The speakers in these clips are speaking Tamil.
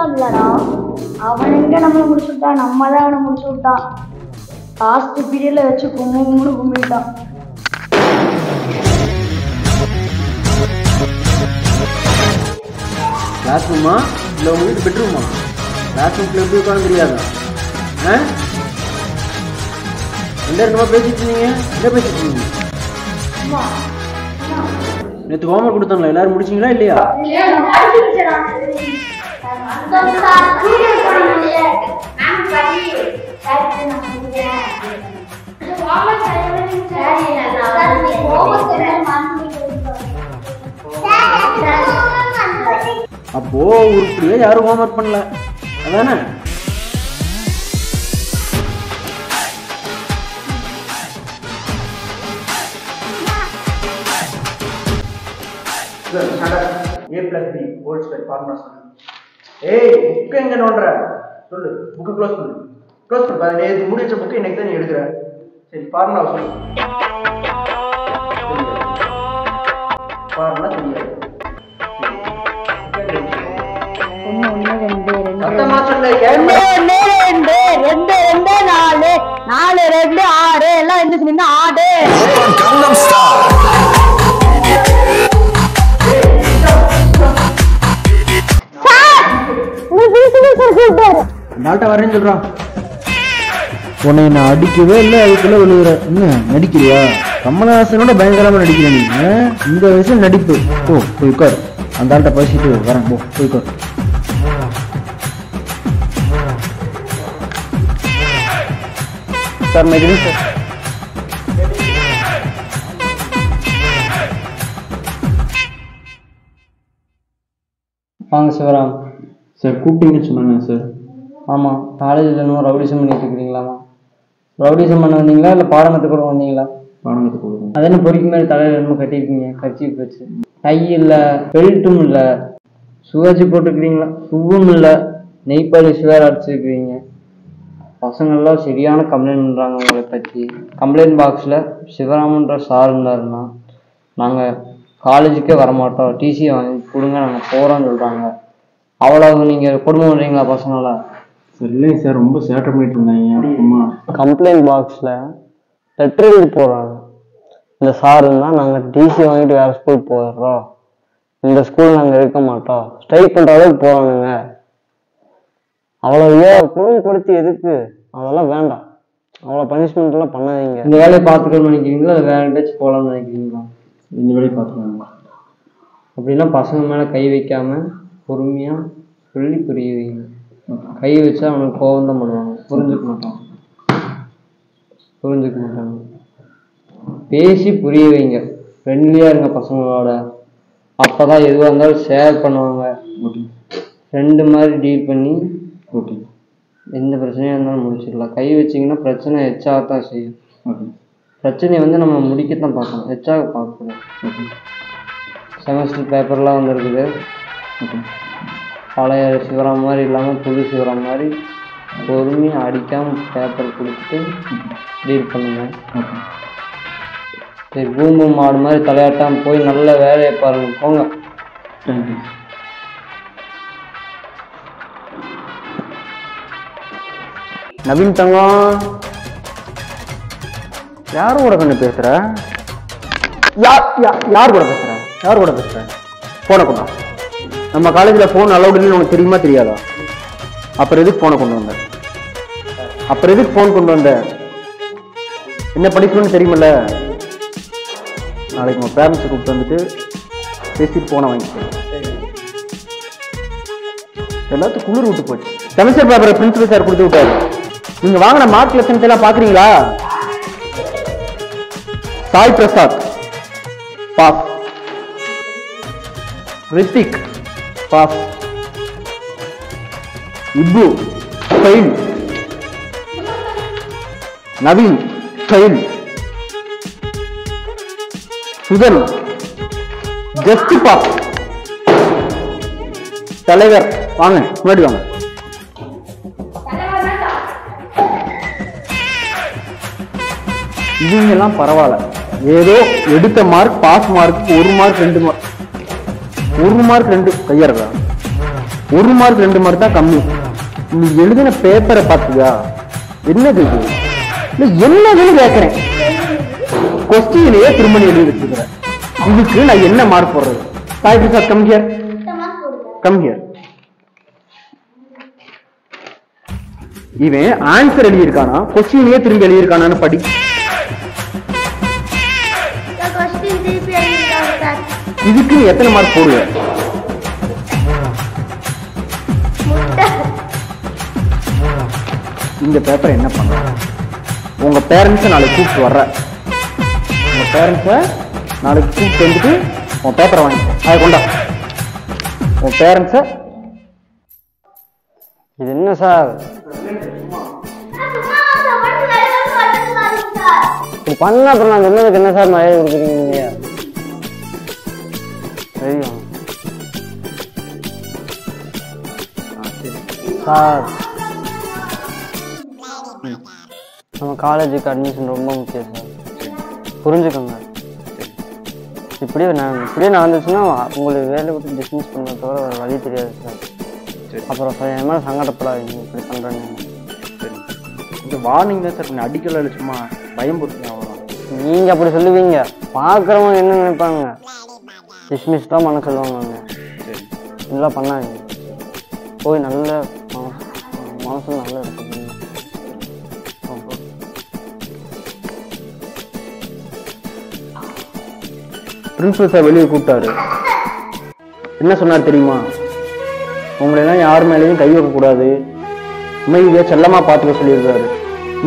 முடிச்சிட்டான்லடா. அவன் எங்க நம்மளை முடிச்சு விட்டான், நம்ம தான் அவனை முடிச்சு விட்டான். லாஸ்ட் பீரியட்ல வச்சு கும்பிட்டான். கிளாஸ் ரூமா இல்லை உங்க வீட்டு பெட்ரூமா? கிளாஸ் ரூம்ல எப்படி உட்காந்து தெரியாதா? ரெண்டா பேசிட்டு இருந்தீங்க? என்ன பேசிட்டு இருந்தீங்க? நேற்று ஹோம்ஒர்க் கொடுத்தாங்களா? எல்லாரும் முடிச்சிங்களா இல்லையா? அப்போ உருப்படியா யாரும் ஹோம்ஒர்க் பண்ணல அதானே? A+B ஹோல் ஸ்கொயர் ஃபார்முலா சொல்லு. ஏய் புக் எங்க நோண்ற? சொல்லு. புக் க்ளோஸ் பண்ணு. க்ளோஸ் பண்ணு. பாரு நேத்து முடிச்ச புக் இன்னைக்கு தான் நீ எடுக்கற. சரி ஃபார்முலா சொல்லு. ஃபார்முலா தெரியாது. 1 1 2 சத்தமா சொல்லு. 1 2 2 2 4 4 2 6 எல்லாம் எந்திரிச்சு நின்னு ஆடு. Gangnam Style. நாட்டை வரேன்னு சொல்றான். உன்னை நான் அடிக்கவே இல்லை, அதுக்குள்ள விழுகிற. என்ன நடிக்கிறியா? கமலஹாசனோட பயங்கரமா நடிக்கிற நீ. இந்த வயசுல நடிப்பு. போய் உட்கார். அந்த ஆள்கிட்ட பேசிட்டு வரேன். போய் உட்கார். Sir Maithili sir. வாங்க சிவராம் சார். கூப்பிட்டீங்கன்னு சொன்னாங்க சார். ஆமாம், காலேஜில் இன்னும் ரவுடிசம் பண்ணிட்டு இருக்கிறீங்களாமா? ரவுடிசம் பண்ண வந்தீங்களா இல்லை பாடமத்து கூட வந்தீங்களா? பாடமத்து கொடுக்கும். அது என்ன பொறிக்கு மேலே தலையில் என்னமோ கட்டியிருக்கீங்க, கர்ச்சீஃப் வச்சு. கை இல்லை, பெல்ட்டும் இல்லை, சுவாச்சி போட்டுருக்கிறீங்களா? ஷூவும் இல்லை, நெய்ப்பாலி சுவேர் அடிச்சிருக்கிறீங்க. பசங்கள்லாம் சரியான கம்ப்ளைண்ட் பண்ணுறாங்க உங்களை பற்றி. கம்ப்ளைண்ட் பாக்ஸில் சிவராமன்ற சார் இருந்தாருன்னா நாங்கள் காலேஜுக்கே வரமாட்டோம், டிசியை வாங்கி கொடுங்க, நாங்கள் போகிறோன்னு சொல்கிறாங்க. அவ்வளவு நீங்கள் கொடுமை பண்ணுறீங்களா பசங்களாம்? சார் இல்லைங்க சார், ரொம்ப சேட்டை பண்ணிட்டு இருந்தாங்க. கம்ப்ளைண்ட் பாக்ஸில் லெட்டர் எழுதி போடுறாங்க. இந்த சார் இருந்தால் நாங்கள் டிசி வாங்கிட்டு வேறு ஸ்கூல் போயிடுறோம், இந்த ஸ்கூல் நாங்கள் இருக்க மாட்டோம், ஸ்ட்ரைக் பண்ணுற அளவுக்கு போகிறானுங்க. அவ்வளோ குழுப்படுத்தி எதுக்கு? அதெல்லாம் வேண்டாம். அவ்வளோ பனிஷ்மெண்ட்லாம் பண்ணாதீங்க. இந்த வேலையை பார்த்துக்கணும்னு நினைக்கிறீங்களா, இல்லை வேறு எங்கேயாச்சும் போகலான்னு நினைக்கிறீங்களா? இந்த வேலையை பார்த்துக்கலாங்களா? அப்படின்னா பசங்க மேலே கை வைக்காமல் பொறுமையாக சொல்லி புரிய வைங்க. கை வச்சா அவனுக்கு கோவம் தான் பண்ணுவாங்க, புரிஞ்சுக்க மாட்டாங்க. பேசி புரிய வைங்க, ஃப்ரெண்ட்லியாக இருங்க பசங்களோட. அப்போ தான் எதுவாக இருந்தாலும் ஷேர் பண்ணுவாங்க. ஃப்ரெண்டு மாதிரி டீல் பண்ணி எந்த பிரச்சனையாக இருந்தாலும் முடிச்சிடலாம். கை வச்சிங்கன்னா பிரச்சனை எச்சாகத்தான் செய்யும். பிரச்சனையை நம்ம முடிக்கத்தான் பார்க்கணும், எச்சாக பார்க்கக்கூடாது. செமஸ்டர் பேப்பர்லாம் வந்துருக்குது. பழைய சிவராம் மாதிரி இல்லாமல் புது சிவராம் மாதிரி பொறுமையாக அடிக்காமல் பேப்பர் கொடுத்துட்டு டீல் பண்ணுங்க. சரி, பூம்பு மாடு மாதிரி தலையாட்டாமல் போய் நல்ல வேலையை பாருங்க, போங்க. நவீன் தங்கம், யார் கூட கண்ணு பேசுற? யார் கூட பேசுற? போனை கொண்டா. நம்ம காலேஜில் ஃபோன் அலௌடுன்னு உனக்கு தெரியுமா தெரியாதா? அப்புறம் எதுக்கு ஃபோனை கொண்டு வந்த? என்ன படிக்கணும்னு தெரியுமில்ல? நாளைக்கு உங்கள் பேரண்ட்ஸை கூப்பிட்டு வந்துட்டு பேசிட்டு ஃபோனை வாங்கிக்கோ. எல்லாத்துக்கும் குளிர் விட்டு போச்சு. செமஸ்டர் பேப்பரை பிரின்சிபல் சார் கொடுத்து விட்டாரு. நீங்க வாங்கின மார்க் லெசன்ஸ் எல்லாம் பாக்குறீங்களா? Sai Prasad pass, Rithik pass, Ippu fail, Naveen fail, Suthan just pass. தலைவர் வாங்க, முன்னாடி வாங்க. இவங்கெல்லாம் பரவாயில்ல, ஏதோ எடுத்த mark pass mark 1 mark 2 mark 1 mark 2 கையறதா? 1 மார்க் 2 மார்க் தான் கம்மி. நீ எழுதின பேப்பரை பார்த்தியா? என்னது இது? என்னதுன்னு கேட்கிறேன். கொஸ்டினையே திரும்ப நீ எழுதி வச்சுக்கிறேன். இதுக்கு நான் என்ன மார்க் போடுறது? Sai Prasad come here. Come here. இவன் ஆன்சர் எழுதியிருக்கானா கொஸ்டினையே திரும்பி எழுதியிருக்கானான்னு படி. இதுக்கு நீ எத்தனை மார்க் போடுவ? இந்த பேப்பர் என்ன பண்ண? உங்க பேரண்ட்ஸை நாளைக்கு கூப்பிட்டு வர்ற. உங்க பேரண்ட்ஸை நாளைக்கு கூப்பிட்டு வந்துட்டு உன் பேப்பரை வாங்கிக்கோ. அதை கொண்டா. உன் பேரண்ட்ஸை. இது என்ன சார் இது பண்ண? அப்புறம் நான் சொன்னதுக்கு என்ன சார் மரியாதை கொடுக்குறீங்க நீங்க? தெரியும் சார், நம்ம காலேஜுக்கு அட்மிஷன் ரொம்ப முக்கியம் சார், புரிஞ்சுக்கோங்க. இப்படியே நடந்துச்சுன்னா உங்களுக்கு வேலை விட்டு டிஸ்மிஸ் பண்ண தவிர வேறு வழி தெரியாது சார். அப்புறம் சார் என் மேலே சங்கடப்படாதீங்க இப்படி பண்ணுறேன்னு. இந்த வார்னிங் தான் சார், அடிக்கல சும்மா பயம்படுத்துங்க. அவ்வளோ நீங்கள் அப்படி சொல்லுவீங்க, பார்க்குறவங்க என்ன நினைப்பாங்க? டிஸ்மிஸ் தான் பண்ண சொல்லுவாங்க. இதெல்லாம் பண்ணாதீங்க. போய் நல்ல மனசு நல்லா இருக்கு. பிரின்சிபல் சார் வெளியே கூப்பிட்டாரு. என்ன சொன்னார் தெரியுமா? உங்களெல்லாம் யார் மேலேயும் கை வைக்கக்கூடாது, அமைதியாக செல்லமா பார்த்துக்க சொல்லியிருக்காரு.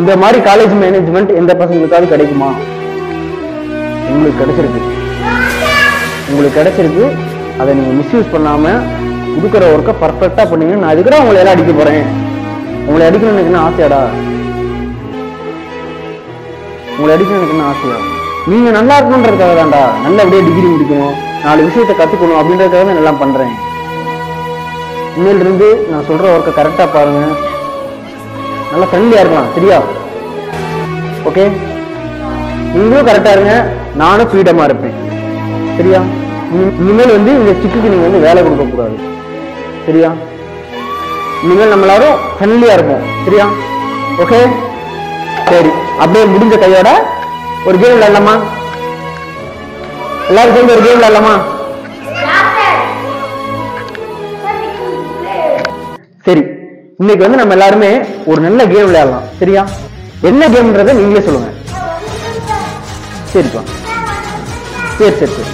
இந்த மாதிரி காலேஜ் மேனேஜ்மெண்ட் எந்த பசங்களுக்காவது கிடைக்குமா? உங்களுக்கு கிடைச்சிருக்கு. அதை நீங்க மிஸ்யூஸ் பண்ணாம கொடுக்குற ஒர்க்கை பர்ஃபெக்டா பண்ணீங்க. நான் அதுக்குதான் உங்களை எல்லாம் அடிக்க போறேன். உங்களை அடிக்கணும்னு எனக்கு என்ன ஆசையாடா? உங்களை அடிக்கணும் எனக்கு என்ன ஆசையா? நீங்க நல்லா இருக்கணுன்றதுக்காக தான்டா. நல்லபடியா டிகிரி முடிக்கணும், 4 விஷயத்தை கத்துக்கணும் அப்படின்றதுக்காக தான் எல்லாம் பண்றேன். இன்னையில இருந்து நான் சொல்ற ஒர்க்கை கரெக்டா பாருங்க. நல்லா ஃப்ரெண்ட்லியா இருக்கலாம், சரியா? ஓகே, நீங்களும் கரெக்டா இருங்க, நானும் ஃப்ரீடமா இருப்பேன், சரியா? இனிமேல் இந்த சிக்குக்கு நீங்க வேலை கொடுக்க கூடாது, சரியா? இனிமேல் நம்ம எல்லாரும் ஃப்ரெண்ட்லியா இருப்போம், சரியா? ஓகே, சரி. அப்படியே முடிஞ்ச கையோட ஒரு கேம் விளையாடலாமா? எல்லாரும் சேர்ந்து ஒரு கேம் விளையாடலாமா? சரி, இன்னைக்கு நம்ம எல்லாருமே ஒரு நல்ல கேம் விளையாடலாம், சரியா? என்ன கேம்ன்றதை நீங்களே சொல்லுங்க. சரிப்பா, சரி.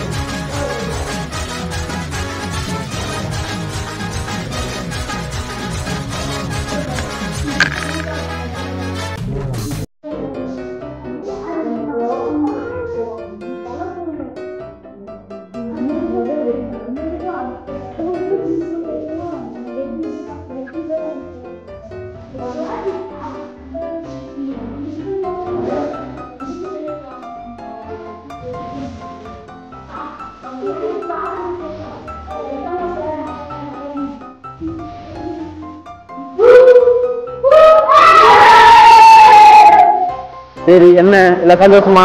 சரி, என்ன இல்ல சந்தோஷமா?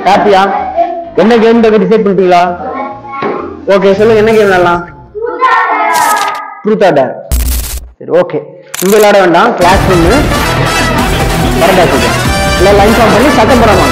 ஹாப்பியா? என்ன கேம் டிசைட் பண்ணிட்டீங்களா? ஓகே, சொல்லுங்க, என்ன கேம் விளையாடலாம்? Truth or dare. சரி, ஓகே. இங்க விளையாட வேண்டாம், கிளாஸ் ரூம் வரண்டா. இல்ல லைன் ஃபார்ம் பண்ணி சத்தம் போடாம